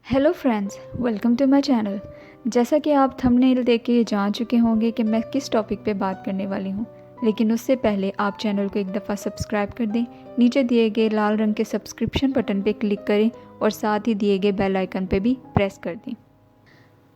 Hello friends, welcome to my channel. जैसा कि आप थंबनेल देख के ये जान चुके होंगे कि मैं किस टॉपिक पे बात करने वाली हूँ, लेकिन उससे पहले आप चैनल को एक दफ़ा सब्सक्राइब कर दें। नीचे दिए गए लाल रंग के सब्सक्रिप्शन बटन पे क्लिक करें और साथ ही दिए गए बेल आइकन पे भी प्रेस कर दें।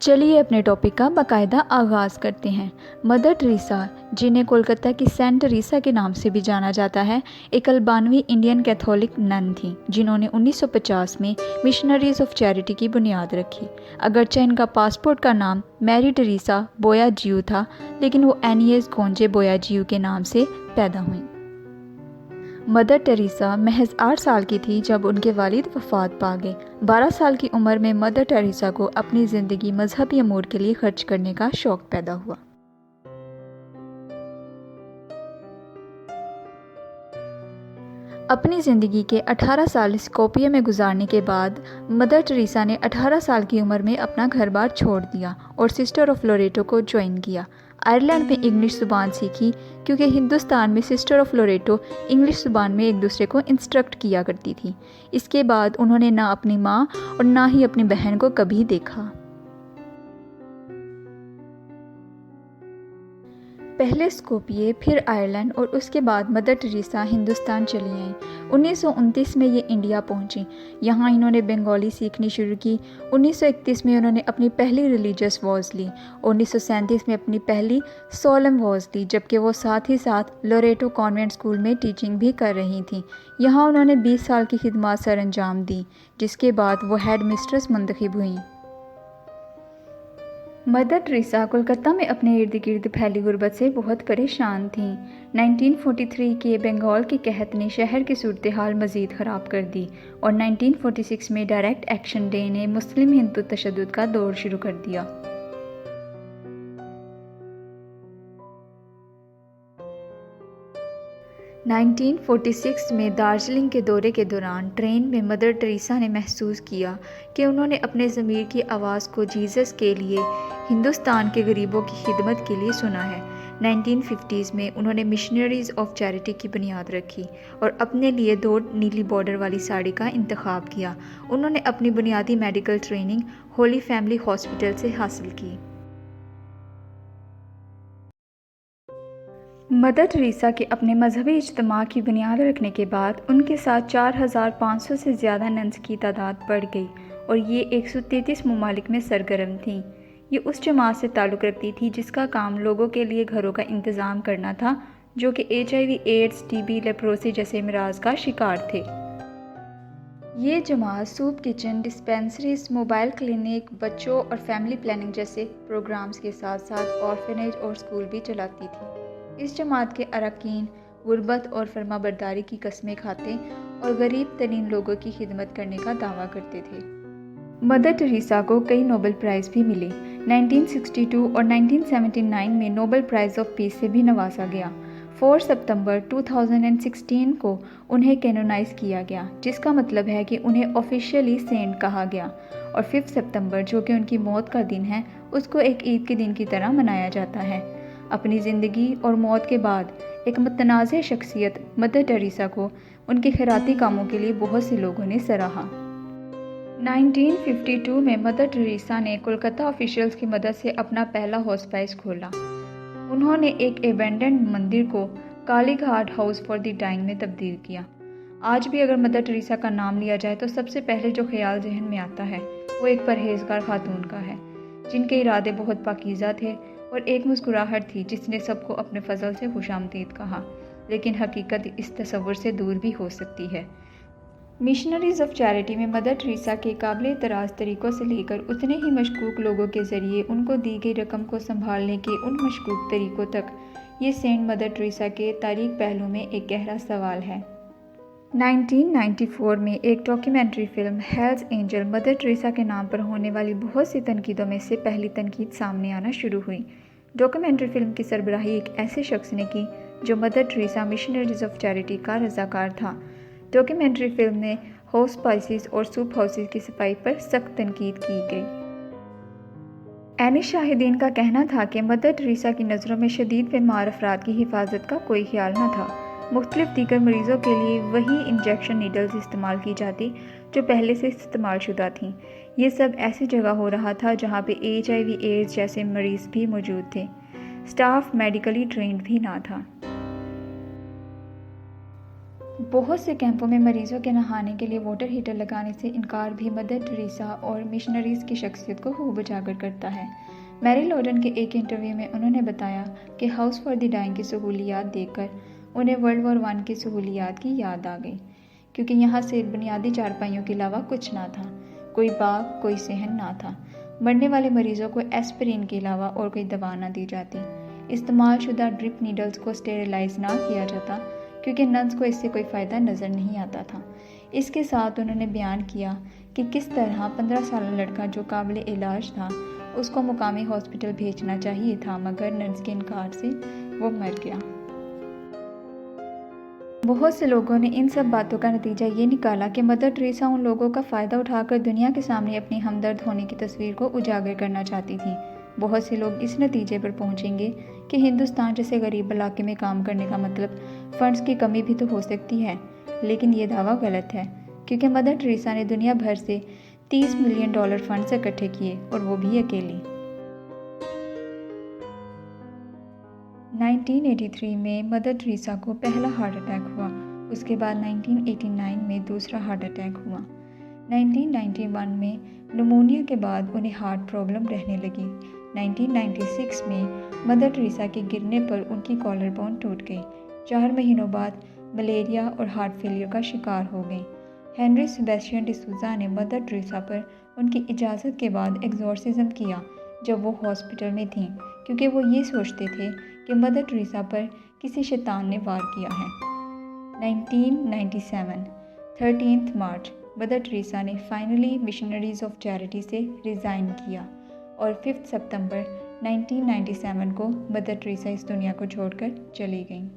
चलिए अपने टॉपिक का बाकायदा आगाज़ करते हैं। मदर टेरेसा, जिन्हें कोलकाता की सेंट टेरेसा के नाम से भी जाना जाता है, एक अल्बानवी इंडियन कैथोलिक नन थी जिन्होंने 1950 में मिशनरीज ऑफ चैरिटी की बुनियाद रखी। अगरचे इनका पासपोर्ट का नाम मैरी टेरेसा बोयाजियो था, लेकिन वो एनियस गोंजे बोयाजियो के नाम से पैदा हुई। मदर टेरेसा महज 8 साल की थी जब उनके वालिद वफ़ात पा गए। 12 साल की उम्र में मदर टेरेसा को अपनी ज़िंदगी मजहबी अमूर के लिए खर्च करने का शौक़ पैदा हुआ। अपनी ज़िंदगी के 18 साल स्कोपिया में गुजारने के बाद मदर टेरेसा ने 18 साल की उम्र में अपना घर बार छोड़ दिया और सिस्टर ऑफ लोरेटो को ज्वाइन किया। आयरलैंड में इंग्लिश ज़ुबान सीखी, क्योंकि हिंदुस्तान में सिस्टर ऑफ लोरेटो इंग्लिश ज़ुबान में एक दूसरे को इंस्ट्रक्ट किया करती थी। इसके बाद उन्होंने ना अपनी माँ और ना ही अपनी बहन को कभी देखा। पहले स्कोपिये, फिर आयरलैंड और उसके बाद मदर टेरेसा हिंदुस्तान चली आईं। 1929 में ये इंडिया पहुंची। यहाँ इन्होंने बंगाली सीखनी शुरू की। 1931 में उन्होंने अपनी पहली रिलीजियस वॉज ली। 1937 में अपनी पहली सोलम वॉज ली, जबकि वो साथ ही साथ लोरेटो कॉन्वेंट स्कूल में टीचिंग भी कर रही थी। यहाँ उन्होंने 20 साल की खिदमत सर अंजाम दी, जिसके बाद वो हेड मिस्ट्रेस मुंतखब हुई। मदर टेरेसा कोलकाता में अपने इर्द गिर्द फैली गुर्बत से बहुत परेशान थीं। 1943 के बंगाल के कहत ने शहर की सूरत हाल मज़ीद ख़राब कर दी और 1946 में डायरेक्ट एक्शन डे ने मुस्लिम हिंदू तशद्दुद का दौर शुरू कर दिया। नाइनटीन 1946 में दार्जिलिंग के दौरे के दौरान ट्रेन में मदर टेरेसा ने महसूस किया कि उन्होंने अपने ज़मीर की आवाज़ को जीसस के लिए, हिंदुस्तान के गरीबों की खिदमत के लिए सुना है। 1950s में उन्होंने मिशनरीज ऑफ चैरिटी की बुनियाद रखी और अपने लिए 2 नीली बॉर्डर वाली साड़ी का इंतखाब किया। उन्होंने अपनी बुनियादी medical training Holi family hospital से हासिल की। मदर टेरेसा के अपने मजहबी इज्तिमा की बुनियाद रखने के बाद उनके साथ 4,500 से ज़्यादा नन्स की तादाद बढ़ गई और ये 133 ममालिक में सरगर्म थीं। ये उस जमात से ताल्लुक़ रखती थी जिसका काम लोगों के लिए घरों का इंतज़ाम करना था, जो कि HIV, एड्स, TB, लेप्रोसी जैसे अमराज का शिकार थे। ये जमात soup kitchen, dispensaries, mobile clinic, बच्चों और फैमिली प्लानिंग जैसे प्रोग्राम्स के साथ साथ ऑर्फनेज और स्कूल भी चलाती थी। इस जमात के अरकान गुर्बत और फरमाबरदारी की कस्में खाते और गरीब तरीन लोगों की खिदमत करने का दावा करते थे। मदर टेरेसा को कई नोबेल प्राइज़ भी मिले। 1962 और 1979 में नोबेल प्राइज़ ऑफ पीस से भी नवाजा गया। 4 सितंबर 2016 को उन्हें कैनोनाइज किया गया, जिसका मतलब है कि उन्हें ऑफिशियली सेंट कहा गया, और 5 सितंबर, जो कि उनकी मौत का दिन है, उसको एक ईद के दिन की तरह मनाया जाता है। अपनी ज़िंदगी और मौत के बाद एक मुतनाज़ शख्सियत मदर टेरेसा को उनके खैराती कामों के लिए बहुत से लोगों ने सराहा। 1952 में मदर टेरेसा ने कोलकाता ऑफिशियल्स की मदद से अपना पहला हॉस्पिस खोला। उन्होंने एक एबेंडेंड मंदिर को Kali Ghat house for the dying में तब्दील किया। आज भी अगर मदर टेरेसा का नाम लिया जाए तो सबसे पहले जो ख्याल जहन में आता है वो एक परहेजगार खातून का है, जिनके इरादे बहुत पाकीज़ा थे और एक मुस्कुराहट थी जिसने सबको अपने फजल से खुशामदीद कहा, लेकिन हकीकत इस तस्वुर से दूर भी हो सकती है। मिशनरीज ऑफ चैरिटी में मदर टेरेसा के काबिल एतराज़ तरीक़ों से लेकर उतने ही मशकूक लोगों के ज़रिए उनको दी गई रकम को संभालने के उन मशकूक तरीक़ों तक, ये सेंट मदर टेरेसा के तारीख पहलू में एक गहरा सवाल है। 1994 में एक documentary film Hell's Angel mother Teresa के नाम पर होने वाली बहुत सी तनकीदों में से पहली तनकीद सामने आना शुरू हुई। डॉक्यूमेंट्री फिल्म की सरबराही एक ऐसे शख्स ने की जो mother Teresa missionaries of charity का रज़ाकार था। डॉक्यूमेंट्री फिल्म में हॉस्पिसेस और सूप हाउसेस की सफाई पर सख्त तनकीद की गई। एनी शाहिदीन का कहना था कि मदर टेरेसा की नज़रों में शदीद बीमार अफराद की हिफाजत का कोई ख्याल न था। मुख्तलिफ दीगर मरीज़ों के लिए वही इंजेक्शन नीडल्स इस्तेमाल की जाती जो पहले से इस्तेमाल शुदा थीं। ये सब ऐसी जगह हो रहा था जहाँ पे HIV एड्स जैसे मरीज़ भी मौजूद थे। स्टाफ मेडिकली ट्रेंड भी ना था। बहुत से कैंपों में मरीज़ों के नहाने के लिए वाटर हीटर लगाने से इनकार भी मदर टेरेसा और मिशनरीज़ की शख्सियत को खूब उजागर करता है। मैरी लॉर्डन के एक इंटरव्यू में उन्होंने बताया कि हाउस फॉर द डाइंग की सहूलियात देखकर उन्हें वर्ल्ड वॉर 1 की सहूलियात की याद आ गई, क्योंकि यहाँ से बुनियादी चारपाइयों के अलावा कुछ ना था। कोई बाग, कोई सहन ना था। मरने वाले मरीज़ों को एस्पिरिन के अलावा और कोई दवा ना दी जाती। इस्तेमाल शुदा ड्रिप नीडल्स को स्टेरिलाइज ना किया जाता, क्योंकि नर्स को इससे कोई फ़ायदा नज़र नहीं आता था। इसके साथ उन्होंने बयान किया कि किस तरह 15 साल लड़का जो काबिल इलाज था उसको मुकामी हॉस्पिटल भेजना चाहिए था, मगर नर्स के इनकार से वो मर गया। बहुत से लोगों ने इन सब बातों का नतीजा ये निकाला कि मदर टेरेसा उन लोगों का फ़ायदा उठाकर दुनिया के सामने अपनी हमदर्द होने की तस्वीर को उजागर करना चाहती थी। बहुत से लोग इस नतीजे पर पहुंचेंगे कि हिंदुस्तान जैसे गरीब इलाके में काम करने का मतलब फ़ंड्स की कमी भी तो हो सकती है, लेकिन ये दावा गलत है, क्योंकि मदर टेरेसा ने दुनिया भर से $30 मिलियन फ़ंड्स इकट्ठे किए, और वो भी अकेली। 1983 में मदर टेरेसा को पहला हार्ट अटैक हुआ। उसके बाद 1989 में दूसरा हार्ट अटैक हुआ। 1991 में निमोनिया के बाद उन्हें हार्ट प्रॉब्लम रहने लगी। 1996 में मदर टेरेसा के गिरने पर उनकी कॉलर बोन टूट गई। 4 महीनों बाद मलेरिया और हार्ट फेलियर का शिकार हो गई। हेनरी सेबेस्टियन डिसूज़ा ने मदर टेरेसा पर उनकी इजाज़त के बाद एक्सॉर्सिज्म किया जब वो हॉस्पिटल में थीं, क्योंकि वो ये सोचते थे कि मदर टेरेसा पर किसी शैतान ने वार किया है। 1997 13 मार्च मदर टेरेसा ने फाइनली मिशनरीज़ ऑफ चैरिटी से रिज़ाइन किया, और 5 सितंबर 1997 को मदर टेरेसा इस दुनिया को छोड़कर चली गईं।